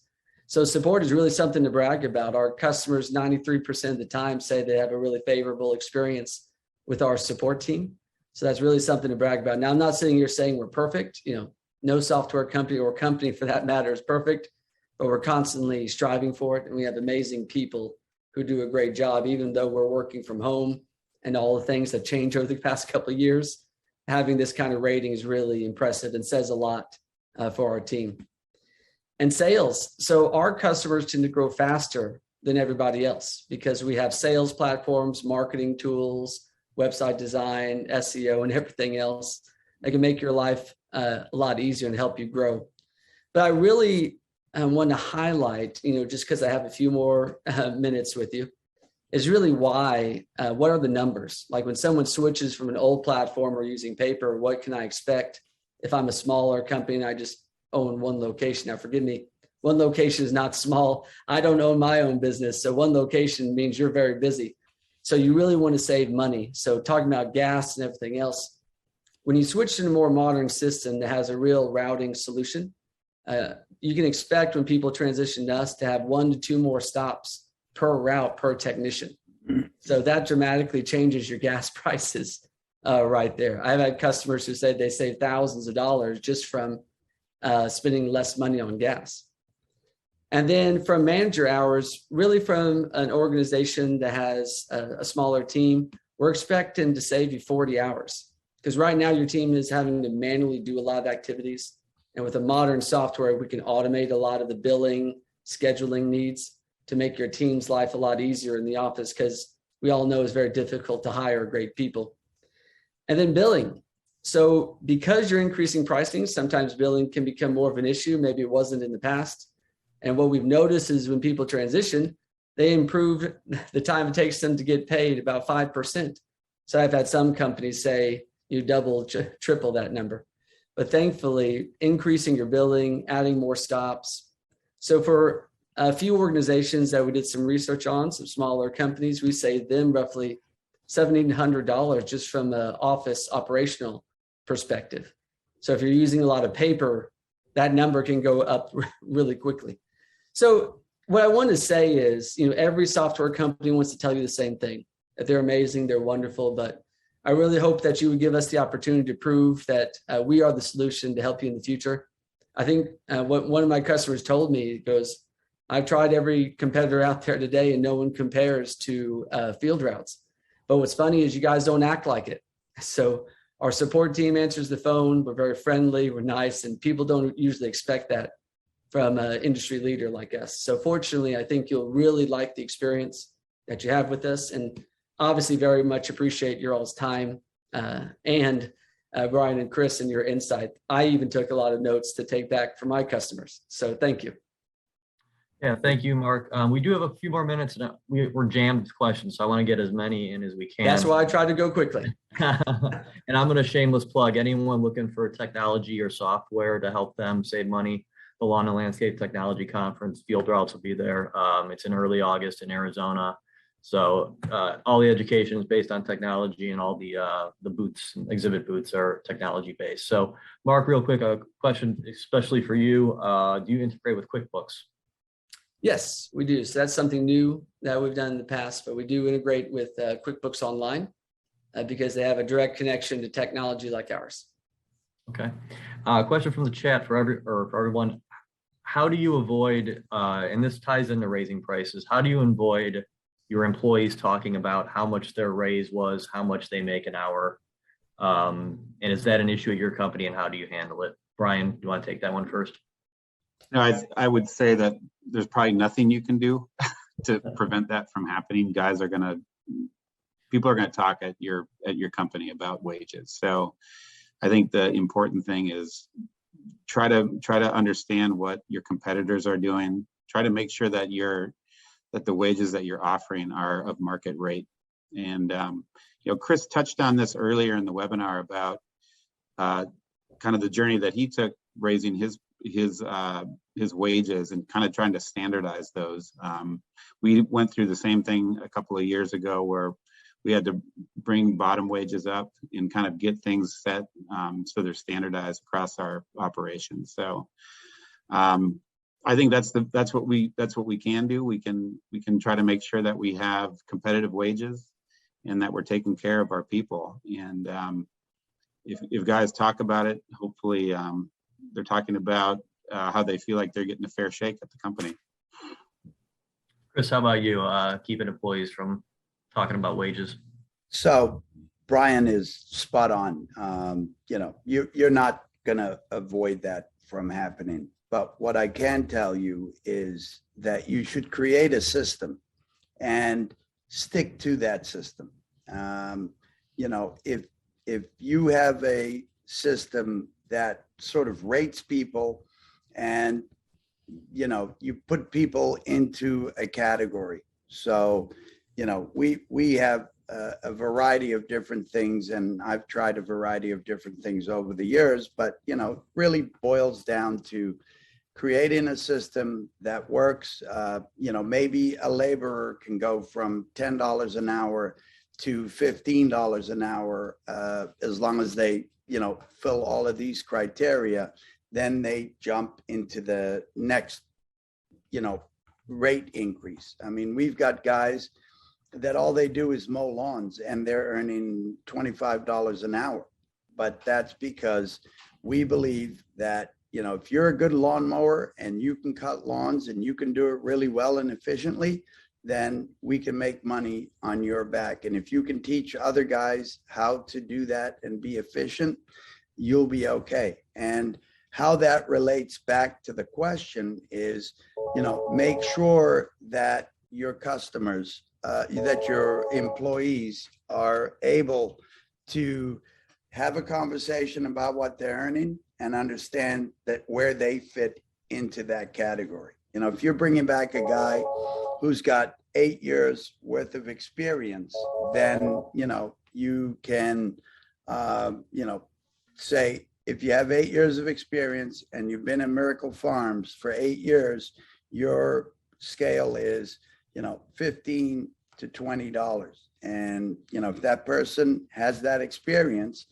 So support is really something to brag about. Our customers, 93% of the time, say they have a really favorable experience with our support team. So that's really something to brag about. Now, I'm not sitting here saying we're perfect. No software company, or company for that matter, is perfect, but we're constantly striving for it. And we have amazing people who do a great job, even though we're working from home and all the things that changed over the past couple of years. Having this kind of rating is really impressive and says a lot for our team. And sales. So our customers tend to grow faster than everybody else, because we have sales platforms, marketing tools, website design, SEO, and everything else that can make your life a lot easier and help you grow. But I really want to highlight, just because I have a few more minutes with you, is really why, what are the numbers? Like when someone switches from an old platform or using paper, what can I expect if I'm a smaller company and I just own one location? Now, forgive me, one location is not small. I don't own my own business. So one location means you're very busy. So you really want to save money. So talking about gas and everything else, when you switch to a more modern system that has a real routing solution, you can expect when people transition to us to have 1 to 2 more stops per route per technician. So that dramatically changes your gas prices right there. I've had customers who said they save thousands of dollars just from spending less money on gas. And then from manager hours, really from an organization that has a smaller team, we're expecting to save you 40 hours. Because right now your team is having to manually do a lot of activities. And with a modern software, we can automate a lot of the billing, scheduling needs to make your team's life a lot easier in the office, because we all know it's very difficult to hire great people. And then billing. So because you're increasing pricing, sometimes billing can become more of an issue. Maybe it wasn't in the past. And what we've noticed is when people transition, they improve the time it takes them to get paid about 5%. So I've had some companies say you double, triple that number. But thankfully, increasing your billing, adding more stops. So for a few organizations that we did some research on, some smaller companies, we saved them roughly $1,700 just from an office operational perspective. So if you're using a lot of paper, that number can go up really quickly. So what I want to say is, every software company wants to tell you the same thing, that they're amazing, they're wonderful, but I really hope that you would give us the opportunity to prove that we are the solution to help you in the future. I think what one of my customers told me, goes, I've tried every competitor out there today and no one compares to Field Routes. But what's funny is you guys don't act like it. So our support team answers the phone. We're very friendly, we're nice, and people don't usually expect that from an industry leader like us. So fortunately, I think you'll really like the experience that you have with us, and obviously very much appreciate your all's time and Bryan and Chris and your insight. I even took a lot of notes to take back for my customers. So thank you. Yeah, thank you, Mark. We do have a few more minutes and we're jammed with questions, so I want to get as many in as we can. That's why I tried to go quickly. And I'm going to shameless plug anyone looking for technology or software to help them save money. The Lawn and Landscape Technology Conference, Field Routes will be there. It's in early August in Arizona. So all the education is based on technology, and all the booths, exhibit booths, are technology based. So Mark, real quick, a question especially for you. Do you integrate with QuickBooks? Yes, we do. So that's something new that we've done in the past, but we do integrate with QuickBooks Online because they have a direct connection to technology like ours. Okay. Question from the chat for everyone. How do you avoid, and this ties into raising prices, how do you avoid your employees talking about how much their raise was, how much they make an hour? And is that an issue at your company, and how do you handle it? Bryan, do you want to take that one first? No, I would say that there's probably nothing you can do to prevent that from happening. People are gonna talk at your company about wages. So I think the important thing is try to understand what your competitors are doing. Try to make sure that the wages that you're offering are of market rate. And Chris touched on this earlier in the webinar about kind of the journey that he took raising his wages and kind of trying to standardize those. We went through the same thing a couple of years ago where we had to bring bottom wages up and kind of get things set so they're standardized across our operations. So I think that's what we can do. We can try to make sure that we have competitive wages and that we're taking care of our people. And if guys talk about it, hopefully they're talking about how they feel like they're getting a fair shake at the company. Chris, how about you? Keeping employees from talking about wages? So Bryan is spot on. You're not going to avoid that from happening. But what I can tell you is that you should create a system and stick to that system. If you have a system that sort of rates people and, you put people into a category. So, we have a variety of different things, and I've tried a variety of different things over the years, but, really boils down to creating a system that works. Maybe a laborer can go from $10 an hour to $15 an hour, as long as they, fill all of these criteria. Then they jump into the next, rate increase. I mean, we've got guys that all they do is mow lawns and they're earning $25 an hour. But that's because we believe that, if you're a good lawnmower and you can cut lawns and you can do it really well and efficiently, then we can make money on your back. And if you can teach other guys how to do that and be efficient, you'll be okay. And how that relates back to the question is, make sure that your customers, that your employees are able to have a conversation about what they're earning and understand that where they fit into that category. If you're bringing back a guy who's got 8 years worth of experience, then, you can, say, if you have 8 years of experience and you've been in Miracle Farms for 8 years, your scale is, $15 to $20. And, if that person has that experience,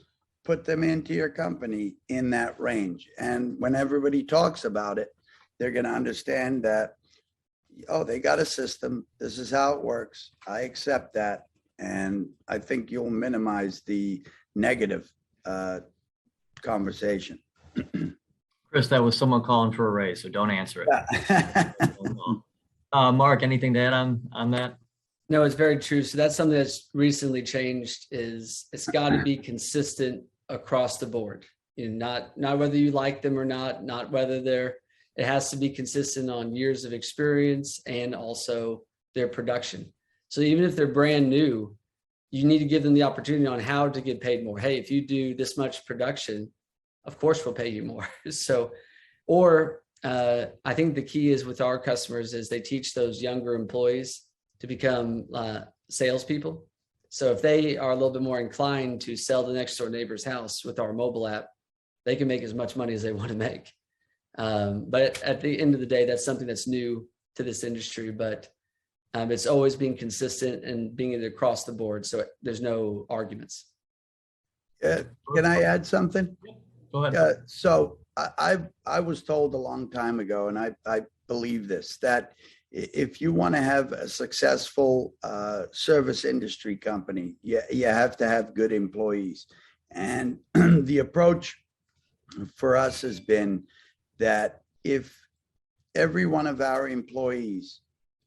put them into your company in that range. And when everybody talks about it, they're going to understand that, oh, they got a system. This is how it works. I accept that. And I think you'll minimize the negative conversation. Chris, that was someone calling for a raise, so don't answer it. Yeah. Mark, anything to add on that? No, it's very true. So that's something that's recently changed. Is it's got to be consistent across the board. You know, not whether you like them or not whether they're. It has to be consistent on years of experience and also their production. So even if they're brand new, you need to give them the opportunity on how to get paid more. Hey, if you do this much production, of course we'll pay you more. So, or I think the key is with our customers is they teach those younger employees to become salespeople. So if they are a little bit more inclined to sell the next door neighbor's house with our mobile app, they can make as much money as they want to make. But at the end of the day, that's something that's new to this industry, but it's always being consistent and being it across the board. So there's no arguments. Can I add something? Go ahead. So I was told a long time ago, and I believe this, that if you want to have a successful service industry company, you have to have good employees. And the approach for us has been that if every one of our employees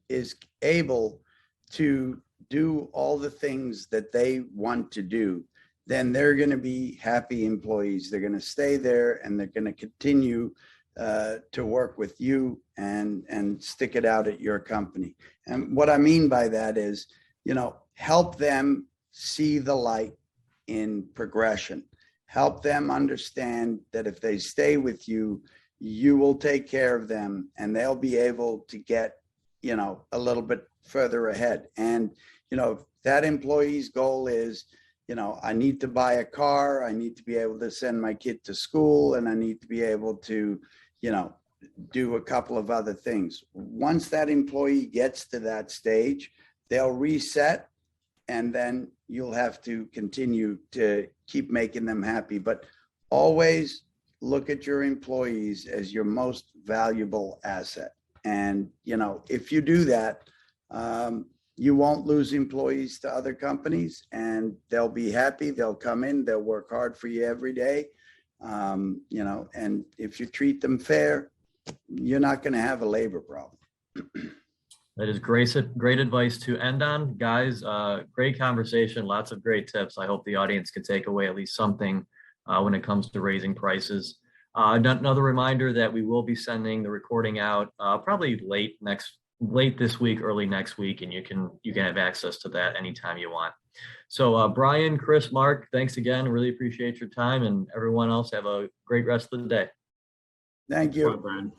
is able to do all the things that they want to do, then they're going to be happy employees. They're going to stay there and they're going to continue to work with you and stick it out at your company. And what I mean by that is, you know, help them see the light in progression. Help them understand that if they stay with you, you will take care of them and they'll be able to get, you know, a little bit further ahead. And, you know, that employee's goal is, you know, I need to buy a car, I need to be able to send my kid to school, and I need to be able to, you know, do a couple of other things. Once that employee gets to that stage, they'll reset, and then you'll have to continue to keep making them happy. But always look at your employees as your most valuable asset. And, you know, if you do that, you won't lose employees to other companies, and they'll be happy. They'll come in, they'll work hard for you every day. You know, and if you treat them fair, you're not going to have a labor problem. That is great advice to end on. Guys, great conversation, lots of great tips. I hope the audience can take away at least something when it comes to raising prices. Another reminder that we will be sending the recording out probably late this week, early next week, and you can have access to that anytime you want. So Bryan, Chris, Mark, thanks again. Really appreciate your time, and everyone else have a great rest of the day. Thank you. Bye, Bryan.